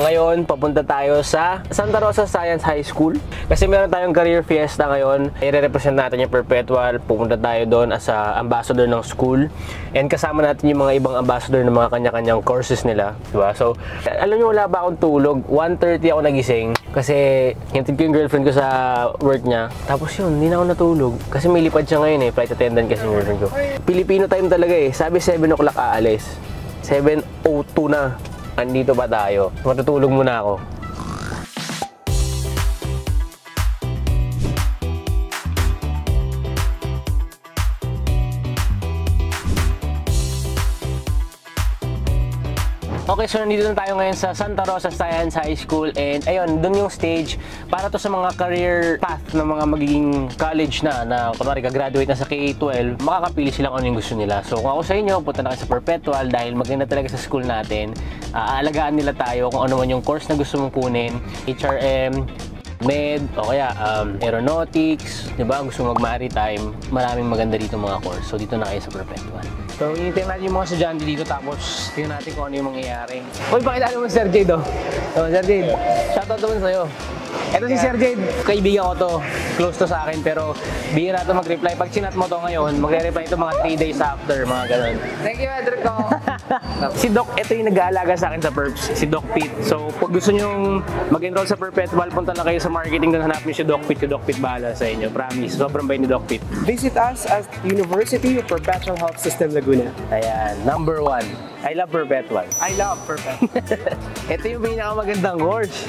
ngayon papunta tayo sa Santa Rosa Science High School kasi meron tayong career fiesta ngayon. I-represent natin yung Perpetual. Pupunta tayo doon as ambassador ng school and kasama natin yung mga ibang ambassador ng mga kanya-kanyang courses nila, diba? So, alam niyo wala pa akong tulog. 1:30 ako nagising kasi hintid ko yung girlfriend ko sa work niya. Tapos yun, hindi na ako natulog kasi may lipad siya ngayon eh, flight attendant kasi yung girlfriend ko. Filipino time talaga eh. Sabi 7 o'clock aalis. 7:02 na. Andito pa tayo. Matutulog muna ako. Okay, so nandito na tayo ngayon sa Santa Rosa Science High School and ayun, dun yung stage para to sa mga career path ng mga magiging college na kunwari ka-graduate na sa K-12, makakapili silang ano yung gusto nila. So kung ako sa inyo, punta na kayo sa Perpetual dahil maganda talaga sa school natin. Aalagaan nila tayo kung ano man yung course na gusto mong kunin, HRM, Med, o kaya aeronautics, diba? Gusto mag-maritime, maraming maganda dito mga course. So dito na kayo sa Perpetual. So hinihintay natin yung mga estudyante dito tapos tingnan natin kung ano yung mangyayari. Uy, pakita mo si Sir Jade oh. So Sir Jade, shoutout naman sa'yo. Ito si Sir Jade, kaibigan ko to, close to sa akin pero bihira to mag-reply. Pag chinat mo to ngayon, magre-reply ito mga 3 days after, mga ganun. Thank you, Edric ko. Si Doc, ito yung nag-aalaga sa akin sa Perps, si Doc Pete. So pag gusto nyo mag-enroll sa Perpetual, punta na kayo sa marketing doon, hanapin si Doc Pete. Si Doc Pete bahala sa inyo, promise. Sobrang bay ni Doc Pete. Visit us at University of Perpetual Health System Laguna. Ayan, number 1. I love Perpetual. I love Perpetual. Ito yung pinakamagandang course.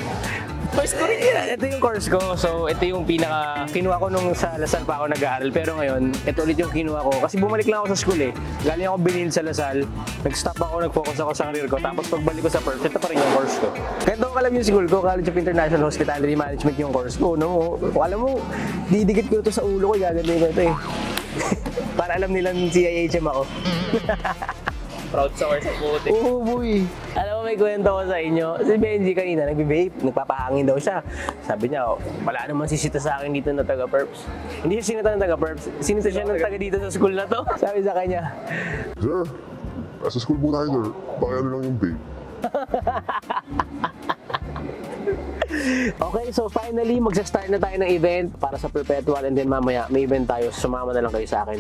Course ko rin yan. Ito yung course ko. So, ito yung kinuha ko nung sa Lasal pa ako nag-aaral. Pero ngayon, ito ulit yung kinuha ko. Kasi bumalik lang ako sa school eh. Galing ako binil sa Lasal. Nag-stop ako, nag-focus ako sa career ko. Tapos pagbalik ko sa Perps, ito pa rin yung course ko. Kaya doon alam yung school ko, College of International Hospitality Management yung course ko. No? Alam mo, didikit ko ito sa ulo ko. Gaganda ko ito eh. Para alam nilang CIHM ako. Proud sa course po. Oo, boy. Alam mo, may kwento ko sa inyo. Si Benji kanina, nagbe-vape. Nagpapahangin daw siya. Sabi niya, wala naman sisita sa akin dito na taga-Perps. Hindi siya sinita ng taga-Perps. Sinita siya ng taga dito sa school na to. Sabi sa kanya, Sir, sa school po tayo, sir. Baka ano lang yung vape. Okay, so finally, magsa-start na tayo ng event para sa Perpetual and then mamaya may event tayo. Sumama na lang kayo sa akin.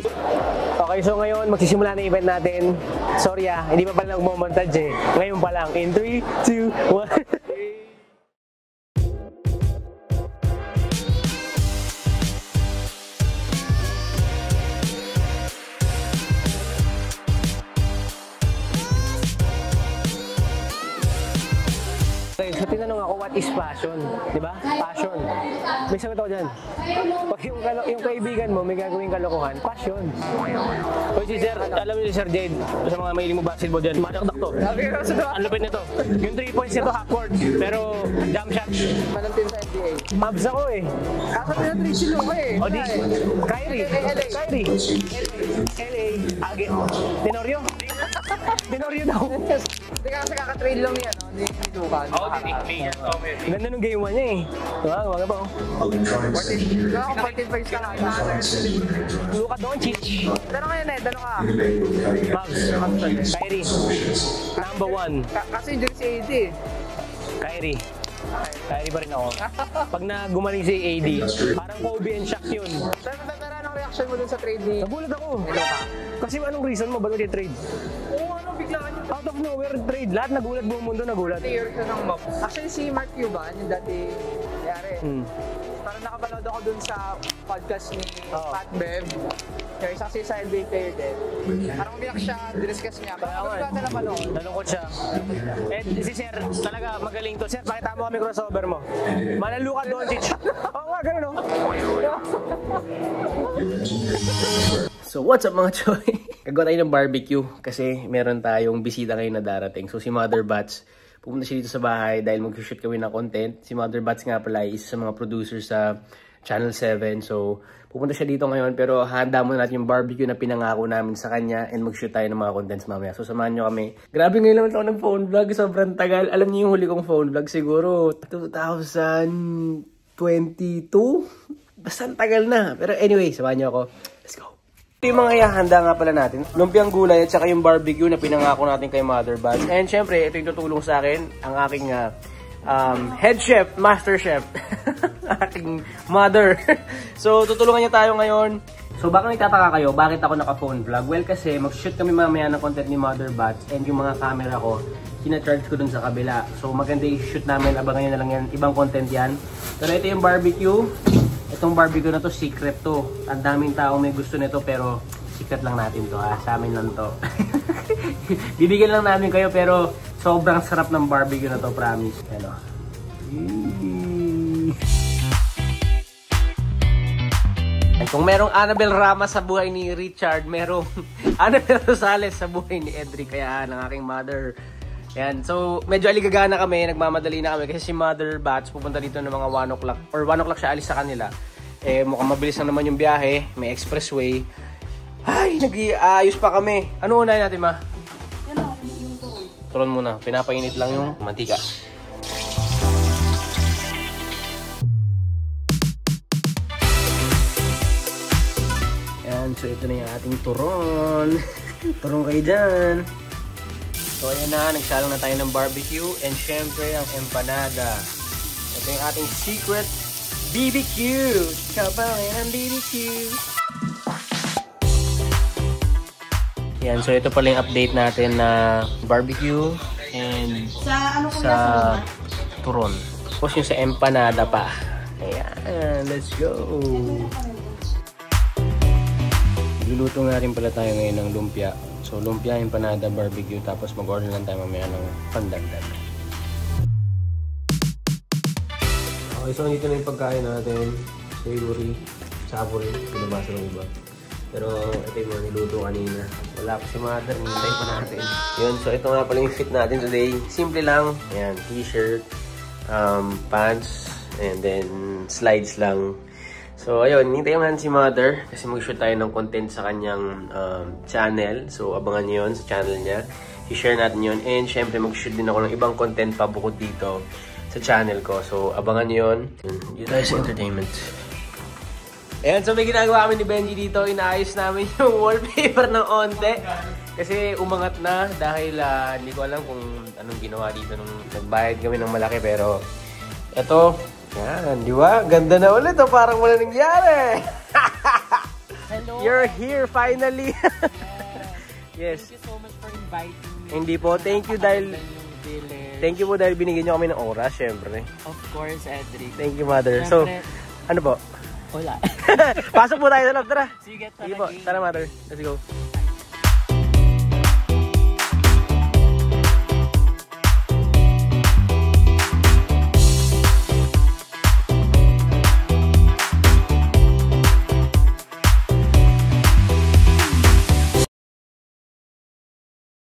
Okay, so ngayon, magsisimula na event natin. Sorry hindi pa pala nagmo-montage eh. Ngayon pa lang. In 3, 2, 1... So tinanong ako, what is passion? Diba? Passion. May sagot ako dyan. Pag yung kaibigan mo may gagawing kalokohan, passion. O si Sir, alam niyo si Sir Jade, sa mga mahiling mo basketball dyan, madakdak to. Ang lupit nito. Yung 3 points nito half court, pero jump shot. Manantin sa NBA. Mabs ako eh. Kaso pinatry sila ko eh. O di, Kyrie. LA. Age. Tenorio. Tenorio daw. Hindi kasi kaka-trade lang niya, no? Hindi Luka. Oo, tinikli. Ganda nung game 1 niya eh. Diba? Gumagay pa oh. 14 ka lang. Luka Doncic. Tanong ka yun eh, tanong ka. Mavs. Kyrie. Number 1. Kasi yun si AD eh. Kyrie. Kyrie pa rin ako. Pag gumaling si AD, parang Kobe and Shaq yun. Pero anong reaction mo dun sa trade ni... Nagulat ako. Kasi anong reason mo ba trade? Oo, biglaan yun. Out of nowhere trade. Lahat nagulat, buong mundo nagulat. Player ka ng Mavs. Actually si Mark Cuban, yung dati nangyari. Parang nakapanood ako dun sa podcast ni Pat Bev. Kaya isa kasi sa NBA player din. Parang umiyak siya, diniscuss niya. Parang ako na napanood. Nalungkot siya. Eh, si Sir, talaga magaling to. Sir, pakita mo kami crossover mo. Luka Doncic. Oo nga, ganun no? So, what's up mga choy? Gagawa tayo ng barbecue kasi meron tayong bisita ngayon na darating. So, si Mother Bats, pupunta siya dito sa bahay dahil mag-shoot kami ng content. Si Mother Bats nga pala is sa mga producer sa Channel 7. So, pupunta siya dito ngayon pero handa muna natin yung barbecue na pinangako namin sa kanya and mag-shoot tayo ng mga contents mamaya. So, samahan nyo kami. Grabe ngayon naman ako ng phone vlog. Sobrang tagal. Alam niyo yung huli kong phone vlog siguro 2022? Basta tagal na. Pero anyway, samahan nyo ako. Let's go. Ito yung mga ihahanda nga pala natin. Lumpiang gulay at saka yung barbecue na pinangako natin kay Mother Bats. And syempre, ito yung tutulong sa akin, ang aking head chef, master chef. Aking mother. So, tutulungan niya tayo ngayon. So, baka nagtataka kayo, bakit ako naka-phone vlog? Well, kasi mag-shoot kami mamaya ng content ni Mother Bats and yung mga camera ko, kina-charge ko dun sa kabila. So, maganda yung shoot namin. Abangan nyo na lang yan. Ibang content yan. Pero ito yung barbecue. Itong barbecue na to, secret to. Ang daming tao may gusto nito pero secret lang natin to ha. Sa amin lang to. Bibigyan lang namin kayo pero sobrang sarap ng barbecue na to, promise. Ano? Kung merong Annabel Rama sa buhay ni Richard, merong Annabel Rosales sa buhay ni Edric, kaya ng aking mother. Yan. So, medyo aligagana kami, nagmamadali na kami kasi si Mother Bats pupunta dito ng mga 1 o'clock or 1 o'clock siya alis sa kanila. Eh, mukhang mabilis na naman yung biyahe, may expressway. Ay, nag-iayos pa kami. Ano unahin natin, ma? Turon muna, pinapainit lang yung mantika. So ito na yung ating turon. Turon kayo dyan. So ayan na, nagsalang na tayo ng barbecue and syempre ang empanada. Ito yung ating secret BBQ. Kapain ang BBQ. Yan, so ito pala yung update natin na barbecue and sa turon. Tapos yung sa empanada pa. Ayan, let's go. Luluto nga rin pala tayo ngayon ng lumpia. So, lumpia, empanada, barbecue, tapos mag-order lang tayo mamaya ng pandagdag. Okay, so dito na yung pagkain natin. Savory, savory, pinabasa ng iba. Pero ito yung mga niluto kanina. Wala pa si Mother, nintay pa natin. Yun, so ito nga pala yung fit natin today. Simple lang. Ayan, t-shirt, pants, and then slides lang. So, ayun, hintayin natin si Mother kasi mag-shoot tayo ng content sa kanyang channel. So, abangan nyo yun sa channel niya. I-share natin yun. And, syempre, mag-shoot din ako ng ibang content pa bukod dito sa channel ko. So, abangan nyo yun. Dito tayo sa entertainment. Ayan, so may ginagawa kami ni Benji dito. Inaayos namin yung wallpaper ng onte. Kasi umangat na dahil hindi ko alam kung anong ginawa dito nung nagbayad kami ng malaki. Pero, eto. Yan, di ba? Ganda na ulit. Oh, parang wala nangyari. Hello. You're here finally. Yes. Thank you so much for inviting me. Hindi po. Thank you dahil po dahil binigyan niyo kami ng oras, syempre. Of course, Edric. Thank you, Mother. So, ano po? Wala. Pasok po tayo sa loob. Tara. Sige, Sige po. Tara, Mother. Let's go.